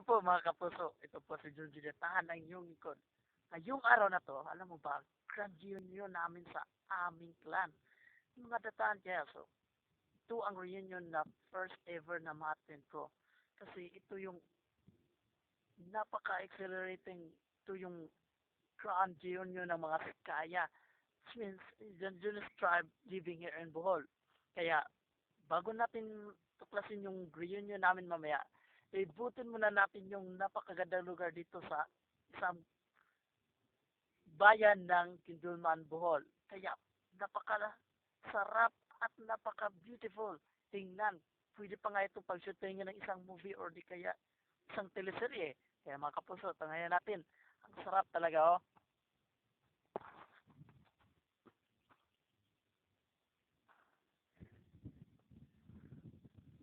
po mga kapuso, ito po si Junjun Tahan ang inyong ikon. Ngayong araw na to, alam mo ba, grand reunion namin sa aming clan. Mga dataan kaya, so, ito ang reunion na first ever na ma-attend ko. Kasi ito yung napaka-accelerating, ito yung grand reunion ng mga Sikaya. Which means, Junjun's tribe living here in Bohol. Kaya, bago natin tuklasin yung reunion namin mamaya, ibutin muna natin yung napakagandang lugar dito sa isang bayan ng Kindulman, Bohol. Kaya napaka-sarap at napaka-beautiful tingnan. Pwede pa nga ito pag-shootingin ng isang movie or di kaya isang teleserye. Kaya mga kapuso, tangayan natin. Ang sarap talaga, oh.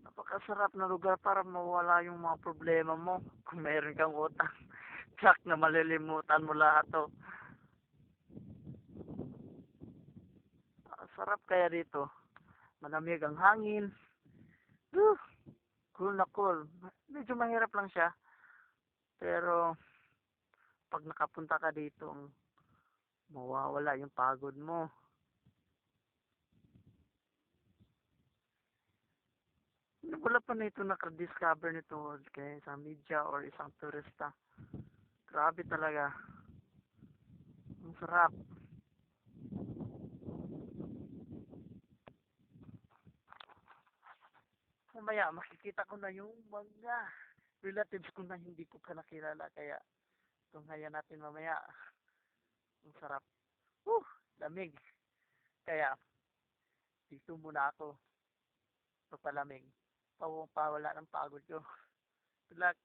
Napakasarap na lugar para mawala yung mga problema mo. Kung mayroon kang utang, tsak na malilimutan mo lahat, oh. Sarap kaya dito. Malamig ang hangin. Whew, cool na cool. Medyo mahirap lang siya. Pero, pag nakapunta ka dito, mawawala yung pagod mo. Wala pa na ito nakadiscover nito kaya sa media or isang turista. Grabe talaga. Ang sarap. Mamaya, makikita ko na yung mga relatives ko na hindi ko pa nakilala. Kaya, tunghayan natin mamaya. Ang sarap. Lamig. Kaya, dito muna ako. Papalamig. Pawala ng pagod ko. Good luck.